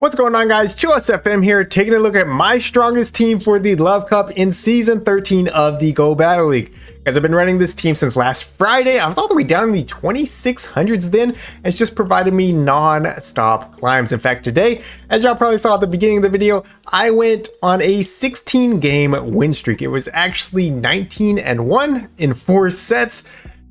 What's going on, guys? Chill SFM here, taking a look at my strongest team for the Love Cup in Season 13 of the Go Battle League. Guys, I've been running this team since last Friday. I was all the way down in the 2600s then, and it's just provided me non-stop climbs. In fact, today, as y'all probably saw at the beginning of the video, I went on a 16-game win streak. It was actually 19-1 in 4 sets.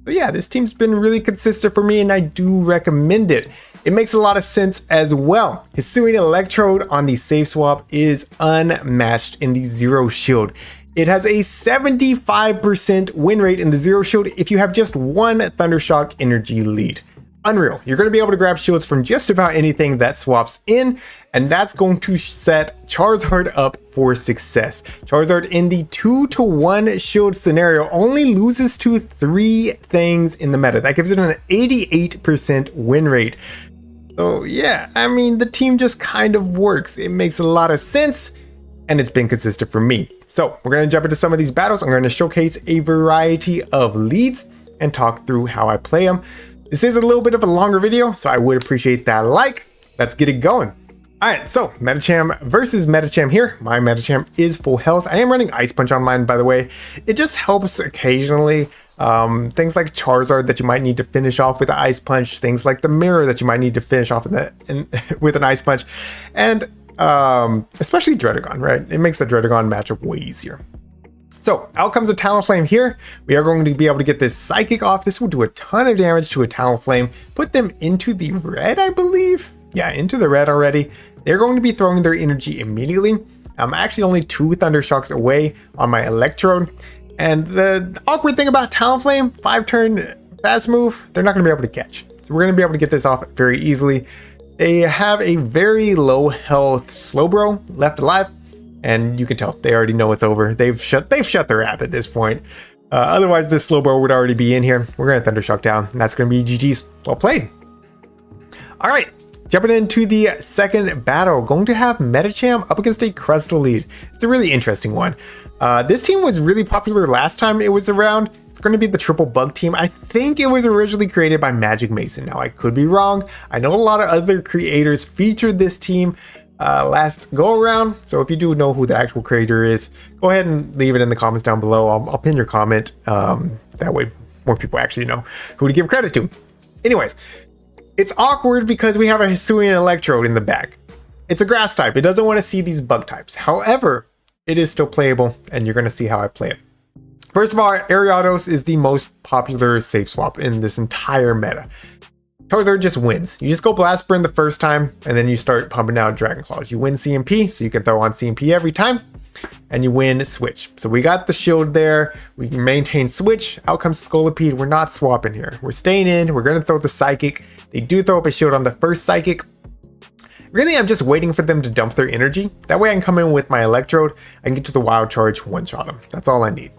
So yeah, this team's been really consistent for me, and I do recommend it. It makes a lot of sense as well. Hisuian Electrode on the safe swap is unmatched in the zero shield. It has a 75% win rate in the zero shield if you have just one Thundershock energy lead. Unreal. You're going to be able to grab shields from just about anything that swaps in, and that's going to set Charizard up for success. Charizard in the 2-to-1 shield scenario only loses to 3 things in the meta. That gives it an 88% win rate. So yeah, I mean, the team just kind of works. It makes a lot of sense, and it's been consistent for me. So we're going to jump into some of these battles. I'm going to showcase a variety of leads and talk through how I play them. This is a little bit of a longer video, so I would appreciate that like. Let's get it going. All right, so Medicham versus Medicham here. My Medicham is full health. I am running Ice Punch on mine, by the way. It just helps occasionally. Things like Charizard that you might need to finish off with an Ice Punch, things like the Mirror that you might need to finish off with an Ice Punch, and especially Dredagon, right? It makes the Dredagon matchup way easier. So out comes a Talonflame here. We are going to be able to get this Psychic off. This will do a ton of damage to a Talonflame, put them into the red, I believe. Yeah, into the red already. They're going to be throwing their energy immediately. I'm actually only 2 Thundershocks away on my Electrode. And the awkward thing about Talonflame, 5-turn fast move, they're not going to be able to catch. So we're going to be able to get this off very easily. They have a very low health Slowbro left alive, and you can tell they already know it's over. They've shut their app at this point. Otherwise, this Slowbro would already be in here. We're going to Thundershock down, and that's going to be GG's. Well played. All right. Jumping into the second battle, going to have Medicham up against a Crustal lead. It's a really interesting one. This team was really popular last time it was around. It's going to be the triple bug team. I think it was originally created by Magic Mason. Now, I could be wrong. I know a lot of other creators featured this team last go around. So if you do know who the actual creator is, go ahead and leave it in the comments down below. I'll pin your comment. That way more people actually know who to give credit to. Anyways. It's awkward because we have a Hisuian Electrode in the back. It's a grass type. It doesn't want to see these bug types. However, it is still playable, and you're going to see how I play it. First of all, Ariados is the most popular safe swap in this entire meta. Charizard just wins. You just go Blast Burn the first time, and then you start pumping out Dragon Claws. You win CMP, so you can throw on CMP every time, and you win Switch. So we got the shield there. We can maintain Switch. Out comes Scolipede. We're not swapping here. We're staying in. We're going to throw the Psychic. They do throw up a shield on the first Psychic. Really, I'm just waiting for them to dump their energy. That way I can come in with my Electrode. I can get to the Wild Charge, one-shot them. That's all I need.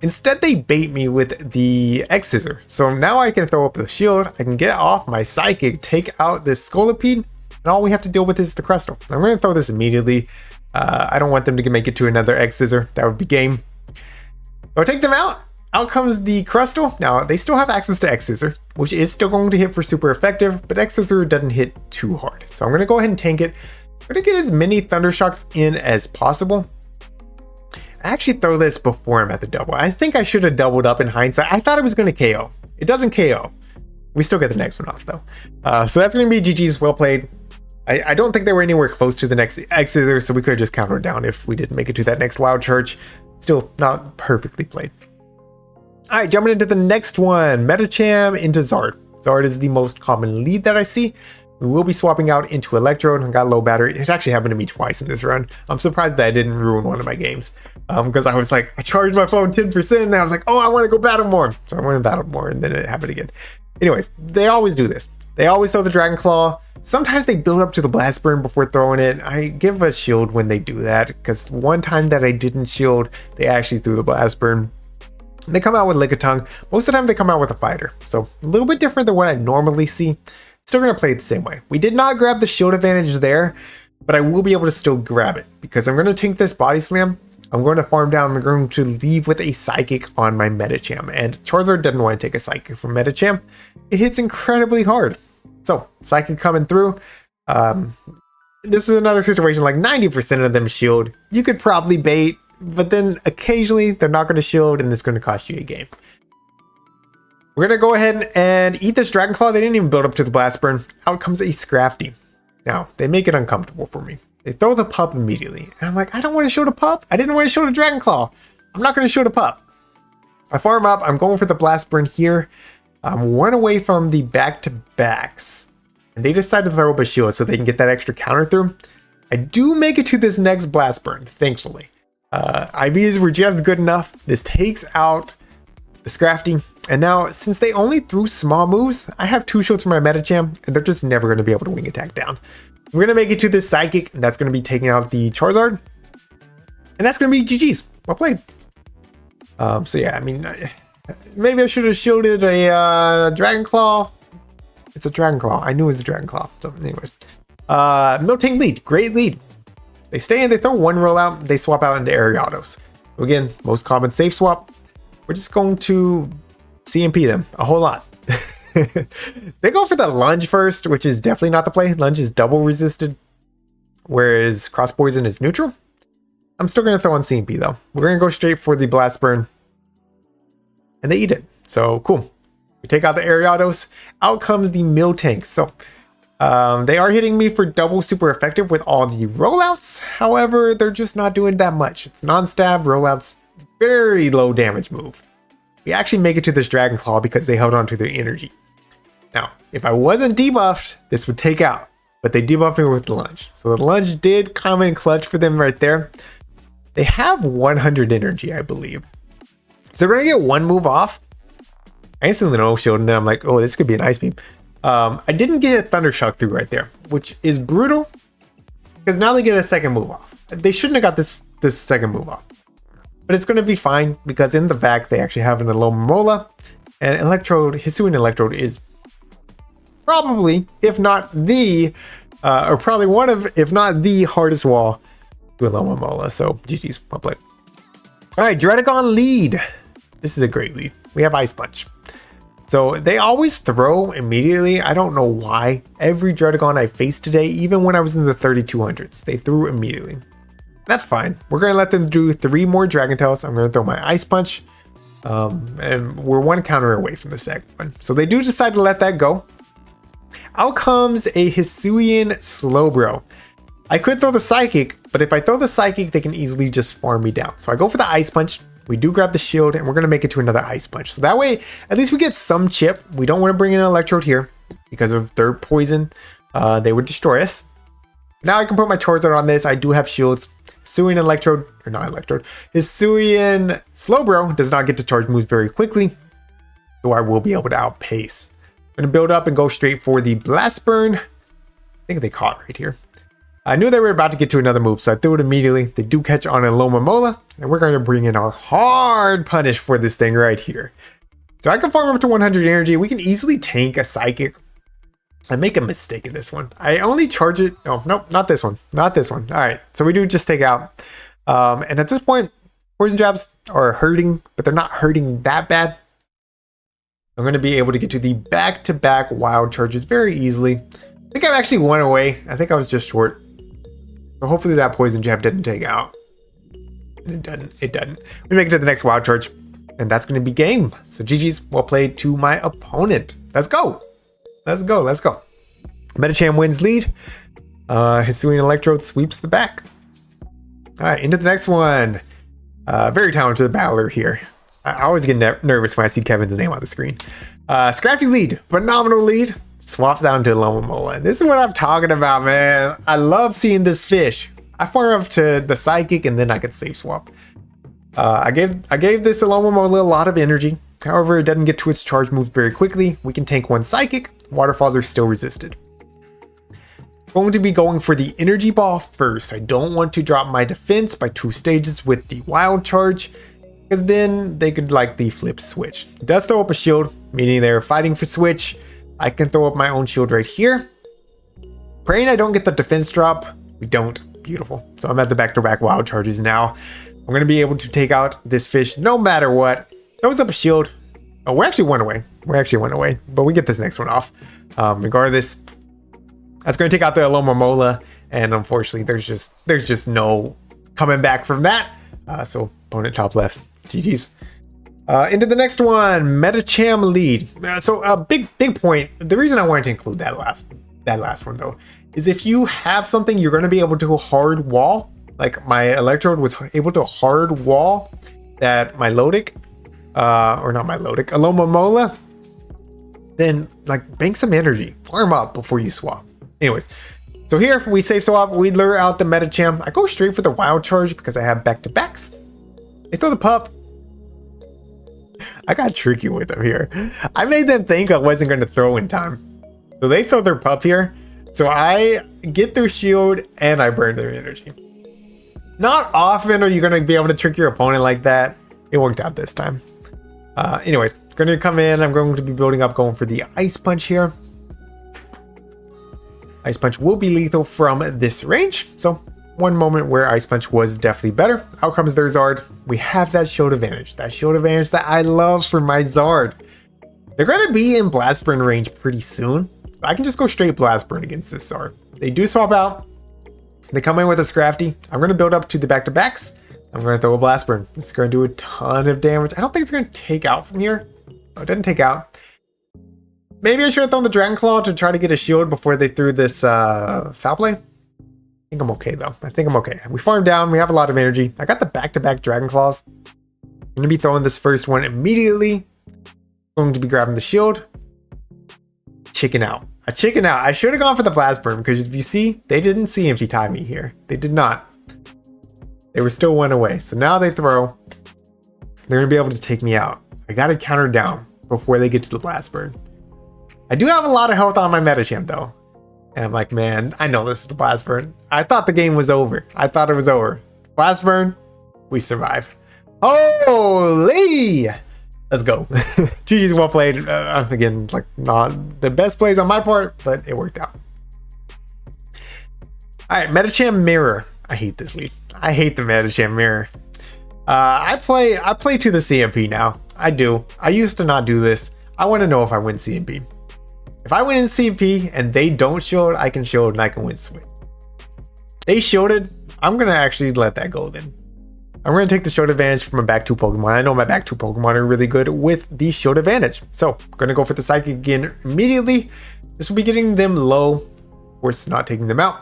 Instead, they bait me with the X-Scissor. So now I can throw up the shield. I can get off my Psychic, take out this Scolipede, and all we have to deal with is the Crustal. I'm going to throw this immediately. I don't want them to make it to another X-Scissor. That would be game. So I take them out. Out comes the Crustal. Now, they still have access to X-Scissor, which is still going to hit for super effective, but X-Scissor doesn't hit too hard. So I'm going to go ahead and tank it. I'm going to get as many Thundershocks in as possible. I actually throw this before I'm at the double. I think I should have doubled up in hindsight. I thought it was going to KO. It doesn't KO. We still get the next one off, though. So that's going to be GG's. Well played. I don't think they were anywhere close to the next X-Scissor, so we could have just countered it down if we didn't make it to that next Wild Charge. Still not perfectly played. All right, jumping into the next one. Medicham into Zard. Zard is the most common lead that I see. We will be swapping out into Electrode. I got low battery. It actually happened to me twice in this run. I'm surprised that I didn't ruin one of my games. Because I was like, I charged my phone 10%, and I was like, oh, I want to go battle more. So I went and battled more, and then it happened again. Anyways, they always do this. They always throw the Dragon Claw. Sometimes they build up to the Blast Burn before throwing it. I give a shield when they do that, because one time that I didn't shield, they actually threw the Blast Burn. They come out with Lickitung. Most of the time they come out with a Fighter. So a little bit different than what I normally see. Still going to play it the same way. We did not grab the shield advantage there, but I will be able to still grab it because I'm going to tank this Body Slam. I'm going to farm down. I'm going to leave with a Psychic on my Medicham. And Charizard doesn't want to take a Psychic from Medicham. It hits incredibly hard. So Psychic coming through. This is another situation like 90% of them shield. You could probably bait, but then occasionally they're not going to shield and it's going to cost you a game. We're going to go ahead and eat this Dragon Claw. They didn't even build up to the Blast Burn. Out comes a Scrafty. Now, they make it uncomfortable for me. They throw the pup immediately. And I'm like, I don't want to show the pup. I didn't want to show the Dragon Claw. I'm not going to show the pup. I farm up. I'm going for the Blast Burn here. I'm one away from the back-to-backs. And they decide to throw up a shield so they can get that extra counter through. I do make it to this next Blast Burn, thankfully. IVs were just good enough. This takes out the Scrafty. And now, since they only threw small moves, I have 2 shields for my Metacham, and they're just never going to be able to wing attack down. We're going to make it to this Psychic, and that's going to be taking out the Charizard. And that's going to be GG's. Well played. So yeah, I mean, maybe I should have shielded a Dragon Claw. It's a Dragon Claw. I knew it was a Dragon Claw. So anyways. Miltank lead. Great lead. They stay in, they throw one rollout, they swap out into Ariados. So again, most common safe swap. We're just going to CMP them a whole lot. They go for the lunge first, which is definitely not the play. Lunge is double resisted, whereas cross poison is neutral. I'm still going to throw on CMP though. We're going to go straight for the Blast Burn, and they eat it. So cool. We take out the Ariados. Out comes the Miltank. So they are hitting me for double super effective with all the rollouts. However, they're just not doing that much. It's non-stab rollouts, very low damage move. We actually make it to this Dragon Claw because they held on to their energy. Now, if I wasn't debuffed, this would take out, but they debuffed me with the lunge. So the lunge did come in clutch for them right there. They have 100 energy, I believe. So we're gonna get one move off. I instantly no shield, and then I'm like, oh, this could be an Ice Beam. I didn't get a Thunder Shock through right there, which is brutal because now they get a second move off. They shouldn't have got this second move off. But it's going to be fine because in the back they actually have an ELO Mola, and Electrode, Hisuian Electrode is probably, if not the, or probably one of, if not the hardest wall to ELO Mola. So GG's, well played. All right, Dredagon lead. This is a great lead. We have Ice Punch. So they always throw immediately. I don't know why. Every Dredagon I faced today, even when I was in the 3200s, they threw immediately. That's fine. We're going to let them do 3 more Dragon Tails. I'm going to throw my Ice Punch. And we're 1 counter away from the second one. So they do decide to let that go. Out comes a Hisuian Slowbro. I could throw the Psychic, but if I throw the Psychic, they can easily just farm me down. So I go for the Ice Punch. We do grab the shield, and we're going to make it to another Ice Punch. So that way, at least we get some chip. We don't want to bring in an Electrode here because of their poison. They would destroy us. Now I can put my Charizard on this. I do have shields. Hisuian Electrode, or not Electrode, Hisuian Slowbro does not get to charge moves very quickly, so I will be able to outpace. I'm going to build up and go straight for the Blast Burn. I think they caught right here. I knew they were about to get to another move, so I threw it immediately. They do catch on a ELO Mola, and we're going to bring in our hard punish for this thing right here. So I can farm up to 100 energy. We can easily tank a Psychic. I make a mistake in this one. I only charge it. Oh, nope, not this one. Not this one. All right. So we do just take out. And at this point, poison jabs are hurting, but they're not hurting that bad. I'm going to be able to get to the back-to-back wild charges very easily. I think I've actually won away. I think I was just short. So hopefully that poison jab didn't take out. It doesn't. It doesn't. We make it to the next wild charge. And that's going to be game. So GG's, well played to my opponent. Let's go. Let's go, let's go. Metacham wins lead. Hisuian Electrode sweeps the back. All right, into the next one. Very talented battler here. I always get nervous when I see Kevin's name on the screen. Scrafty lead, phenomenal lead. Swaps down to ELO Mola. And this is what I'm talking about, man. I love seeing this fish. I farm up to the Psychic and then I could safe swap. I gave this ELO Mola a lot of energy. However, it doesn't get to its charge move very quickly. We can tank 1 Psychic. Waterfalls are still resisted. Going to be going for the energy ball first. I don't want to drop my defense by 2 stages with the wild charge, because then they could like the flip switch. It does throw up a shield, meaning they're fighting for switch. I can throw up my own shield right here. Praying I don't get the defense drop. We don't. Beautiful. So I'm at the back-to-back wild charges now. I'm going to be able to take out this fish no matter what. Throws up a shield. Oh, we're actually 1 away. We're actually 1 away, but we get this next one off. Regardless, that's going to take out the ELO Mola, And unfortunately, there's just no coming back from that. So opponent top left, GG's. Into the next one, Metacham lead. So a big point. The reason I wanted to include that last one though, is if you have something, you're going to be able to hard wall. Like my Electrode was able to hard wall that my Lodic, or not my Lodic, Alomomola. Then like bank some energy, farm up before you swap. Anyways, so here we save swap, we lure out the Metacham. I go straight for the wild charge because I have back-to-backs. They throw the pup. I got tricky with them here. I made them think I wasn't going to throw in time. So they throw their pup here. So I get their shield and I burn their energy. Not often are you going to be able to trick your opponent like that. It worked out this time. Anyways, it's going to come in. I'm going to be building up, going for the Ice Punch here. Ice Punch will be lethal from this range. So one moment where Ice Punch was definitely better. Out comes their Zard. We have that shield advantage. That shield advantage that I love for my Zard. They're going to be in Blast Burn range pretty soon. I can just go straight Blast Burn against this Zard. They do swap out. They come in with a Scrafty. I'm going to build up to the back-to-backs. I'm going to throw a Blast Burn. This is going to do a ton of damage. I don't think it's going to take out from here. No, it didn't take out. Maybe I should have thrown the Dragon Claw to try to get a shield before they threw this Foul Play. I think I'm okay though. I think I'm okay. We farm down. We have a lot of energy. I got the back-to-back Dragon Claws. I'm going to be throwing this first one immediately. Going to be grabbing the shield. Chicken out. A chicken out. I should have gone for the Blast Burn because if you see, they didn't CMP time me here. They did not. They were still one away. So now they throw. They're going to be able to take me out. I got to counter down before they get to the Blast Burn. I do have a lot of health on my Metacham though. And I'm like, man, I know this is the Blast Burn. I thought the game was over. I thought it was over. Blast Burn, we survive. Holy! Let's go. GG's, well played. Again, like not the best plays on my part, but it worked out. All right, Metacham Mirror. I hate this lead. I hate the Metacham Mirror. I play to the CMP now. I do. I used to not do this. I want to know if I win CMP. If I win in CMP and they don't shield, I can shield and I can win swing. They shielded. I'm going to actually let that go then. I'm going to take the shield advantage from my back two Pokemon. I know my back two Pokemon are really good with the shield advantage. So I'm going to go for the Psychic again immediately. This will be getting them low. Of course, not taking them out.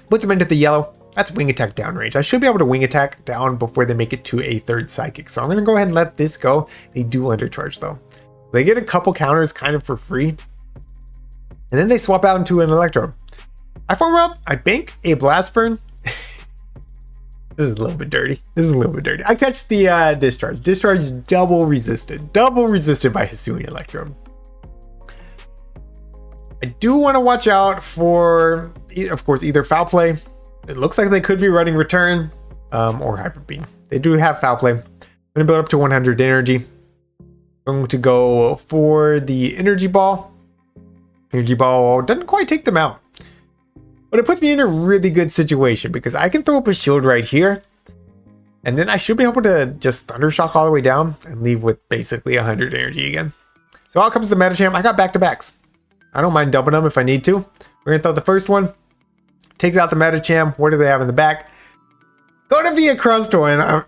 Puts them into the yellow. That's Wing Attack down range. I should be able to Wing Attack down before they make it to a third Psychic. So I'm going to go ahead and let this go. They do undercharge though. They get a couple counters kind of for free. And then they swap out into an Electrode. I farm up. I bank a Blast Burn. This is a little bit dirty. I catch the Discharge. Discharge double resisted. Double resisted by Hisuian Electrode. I do want to watch out for, of course, either Foul Play. It looks like they could be running Return or Hyper Beam. They do have Foul Play. I'm going to build up to 100 energy. I'm going to go for the Energy Ball. Energy Ball doesn't quite take them out. But it puts me in a really good situation because I can throw up a shield right here. And then I should be able to just Thunder Shock all the way down and leave with basically 100 energy again. So out comes the Metacham. I got back-to-backs. I don't mind dumping them if I need to. We're going to throw the first one. Takes out the Metacham. What do they have in the back? Going to be a Crustoid.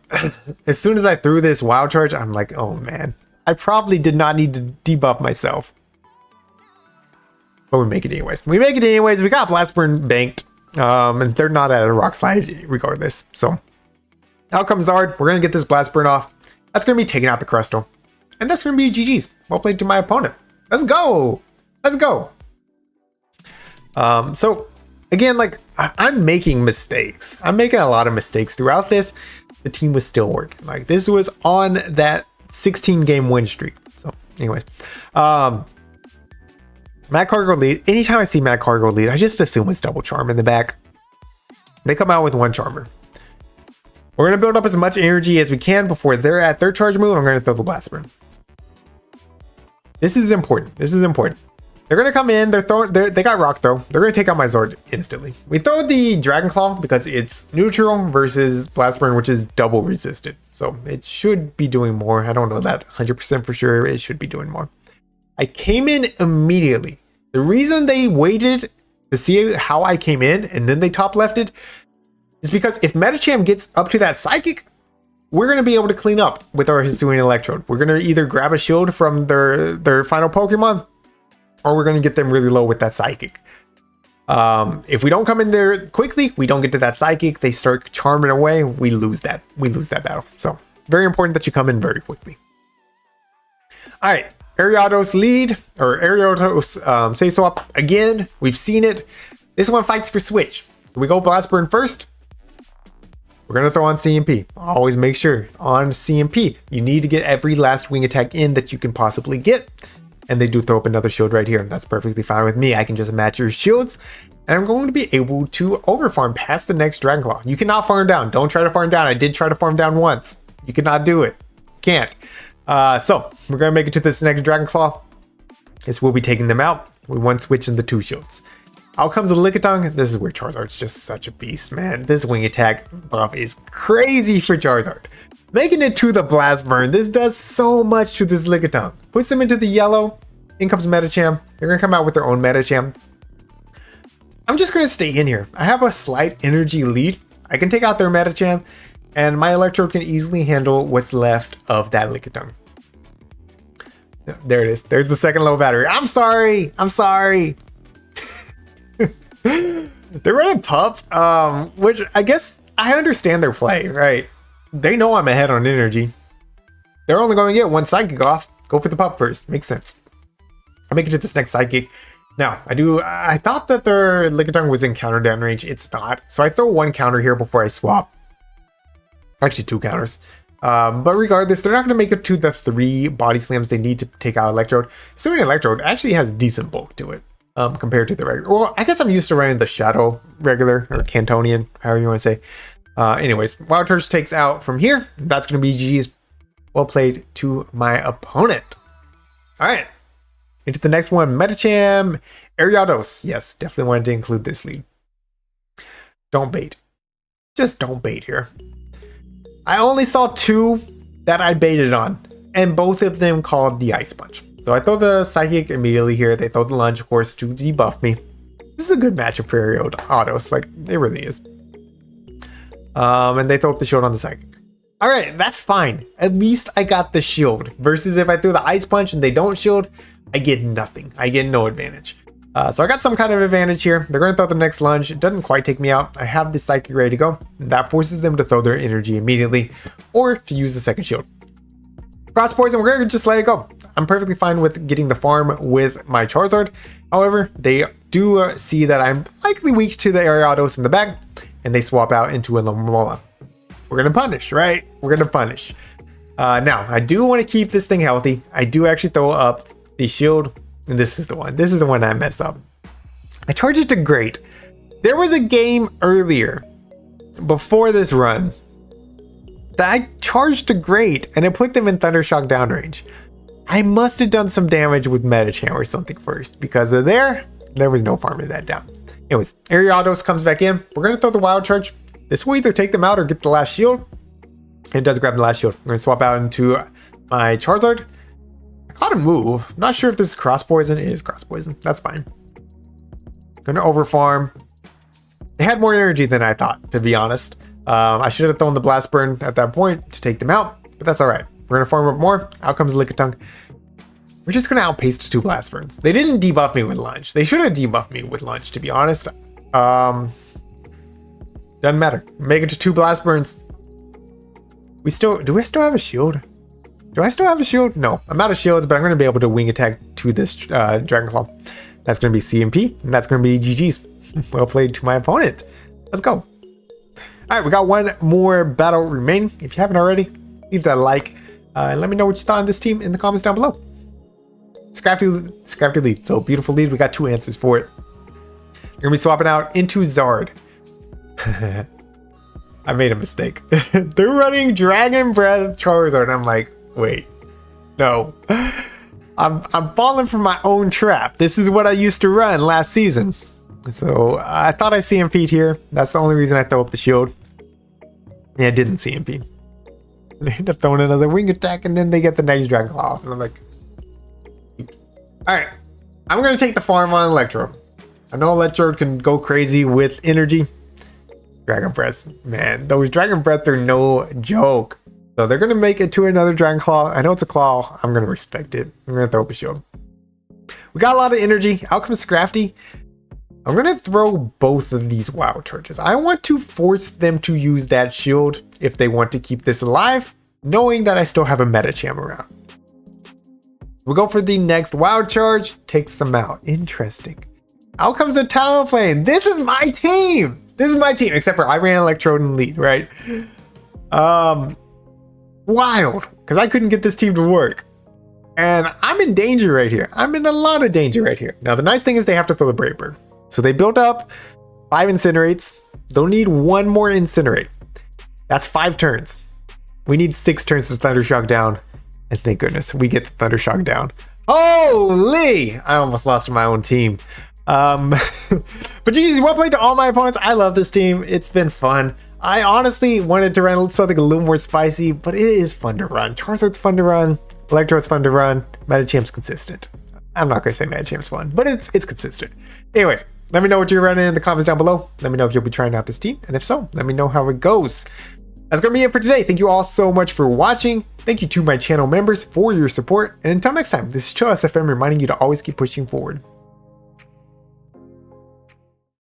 As soon as I threw this Wild Charge, I'm like, oh man. I probably did not need to debuff myself. But we make it anyways. We got Blast Burn banked. And they're not at a Rock Slide regardless. So out comes Zard. We're going to get this Blast Burn off. That's going to be taking out the Crusto. And that's going to be GG's. Well played to my opponent. Let's go. Let's go. So again, like I'm making mistakes. I'm making a lot of mistakes throughout this. The team was still working. Like this was on that 16 game win streak. So anyways, Mad Cargo lead. Anytime I see Mad Cargo lead, I just assume it's double charm in the back. They come out with one charmer. We're going to build up as much energy as we can before they're at their charge move. I'm going to throw the Blast Burn. This is important. This is important. They're going to come in. They got Rock Throw. They're going to take out my Zord instantly. We throw the Dragon Claw because it's neutral versus Blast Burn, which is double resisted. So it should be doing more. I don't know that 100% for sure. It should be doing more. I came in immediately. The reason they waited to see how I came in and then they top lefted is because if Medicham gets up to that Psychic, we're going to be able to clean up with our Hisuian Electrode. We're going to either grab a shield from their final Pokemon, or we're going to get them really low with that Psychic. If we don't come in there quickly, we don't get to that Psychic, they start charming away, we lose that battle. So very important that you come in very quickly. All right, Ariados lead, or Ariados save swap again. We've seen it. This one fights for switch. So we go Blast Burn first. We're going to throw on CMP. Always make sure on CMP, you need to get every last wing attack in that you can possibly get. And they do throw up another shield right here. That's perfectly fine with me. I can just match your shields. And I'm going to be able to overfarm past the next Dragon Claw. You cannot farm down. Don't try to farm down. I did try to farm down once. You cannot do it. Can't. So we're going to make it to this next Dragon Claw. This will be taking them out. We want to switch in the 2 shields. Out comes a Lickitung. This is where Charizard's just such a beast, man. This wing attack buff is crazy for Charizard. Making it to the Blast Burn. This does so much to this Lickitung. Puts them into the yellow. In comes Medicham. They're going to come out with their own Medicham. I'm just going to stay in here. I have a slight energy lead. I can take out their Medicham, and my Electrode can easily handle what's left of that Lickitung. There it is. There's the second low battery. I'm sorry. I'm sorry. They're running Pup, which I guess I understand their play, right? They know I'm ahead on energy. They're only going to get 1 Psychic off. Go for the Pup first. Makes sense. I'll make it to this next Psychic. Now, I thought that their Lickitung was in counter down range. It's not. So I throw 1 counter here before I swap. Actually, 2 counters. But regardless, they're not going to make it to the 3 body slams they need to take out Electrode. Hisuian Electrode actually has decent bulk to it. Compared to the regular. Well, I guess I'm used to running the Shadow regular, or Cantonian, however you want to say. Anyways, Wild Charge takes out from here. That's going to be GG's. Well played to my opponent. All right. Into the next one. Medicham, Ariados. Yes, definitely wanted to include this lead. Don't bait. Just don't bait here. I only saw 2 that I baited on, and both of them called the Ice Punch. So I throw the Psychic immediately here. They throw the Lunge, of course, to debuff me. This is a good matchup for Ariados. Like, it really is. And they throw up the shield on the Psychic. All right, that's fine. At least I got the shield. Versus if I threw the Ice Punch and they don't shield, I get nothing. I get no advantage. So I got some kind of advantage here. They're going to throw the next Lunge. It doesn't quite take me out. I have the Psychic ready to go. That forces them to throw their energy immediately or to use the second shield. Cross Poison, we're going to just let it go. I'm perfectly fine with getting the farm with my Charizard. However, they do see that I'm likely weak to the Ariados in the back, and they swap out into a Lomomola. We're going to punish, right? We're going to punish. Now, I do want to keep this thing healthy. I do actually throw up the shield, and this is the one. This is the one I mess up. I charge it to Great. There was a game earlier, before this run, that I charged to Great, and it put them in Thundershock downrange. I must have done some damage with Medicham or something first, because of there was no farming that down. Anyways, Ariados comes back in. We're going to throw the Wild Charge. This will either take them out or get the last shield. It does grab the last shield. I'm going to swap out into my Charizard. I caught a move. Not sure if this is Cross Poison. It is Cross Poison. That's fine. Going to overfarm. They had more energy than I thought, to be honest. I should have thrown the Blast Burn at that point to take them out, but that's all right. We're going to farm up more. Out comes Lickitung. We're just going to outpace the 2 Blast Burns. They didn't debuff me with Lunge. They should have debuffed me with Lunge, to be honest. Doesn't matter. Make it to 2 Blast Burns. Do we still have a shield? Do I still have a shield? No, I'm out of shields, but I'm going to be able to wing attack to this Dragon Claw. That's going to be CMP, and that's going to be GG's. Well played to my opponent. Let's go. All right, we got one more battle remaining. If you haven't already, leave that like and let me know what you thought on this team in the comments down below. Scrafty lead. So beautiful lead. We got 2 answers for it. They're gonna be swapping out into Zard. I made a mistake. They're running Dragon Breath Charizard. I'm like, wait, no. I'm falling for my own trap. This is what I used to run last season. So I thought I CMP'd here. That's the only reason I throw up the shield. Yeah, I didn't CMP. They end up throwing another wing attack, and then they get the next Dragon Claw off. And I'm like, all right, I'm going to take the farm on Electro. I know Electrode can go crazy with energy. Dragon Breath, man, those Dragon Breath are no joke. So they're going to make it to another Dragon Claw. I know it's a Claw. I'm going to respect it. I'm going to throw up a shield. We got a lot of energy. Out comes Scrafty. I'm going to throw both of these WoW charges. I want to force them to use that shield if they want to keep this alive, knowing that I still have a Metacham around. We'll go for the next WoW charge. Takes them out. Interesting. Out comes the Talonflame. This is my team. This is my team, except for I ran Electrode in lead, right? Wild, because I couldn't get this team to work. And I'm in danger right here. I'm in a lot of danger right here. Now, the nice thing is they have to throw the Brave Bird. So they built up 5 Incinerates. They'll need 1 more Incinerate. That's 5 turns. We need 6 turns to Thundershock down. And thank goodness we get the Thundershock down. Holy! I almost lost to my own team. But GG's, well played to all my opponents. I love this team. It's been fun. I honestly wanted to run something a little more spicy, but it is fun to run. Charizard's fun to run. Electrode's fun to run. Metachamp's consistent. I'm not going to say Metachamp's fun, but it's consistent. Anyways, let me know what you're running in the comments down below. Let me know if you'll be trying out this team. And if so, let me know how it goes. That's going to be it for today. Thank you all so much for watching. Thank you to my channel members for your support. And until next time, this is Chill SFM reminding you to always keep pushing forward.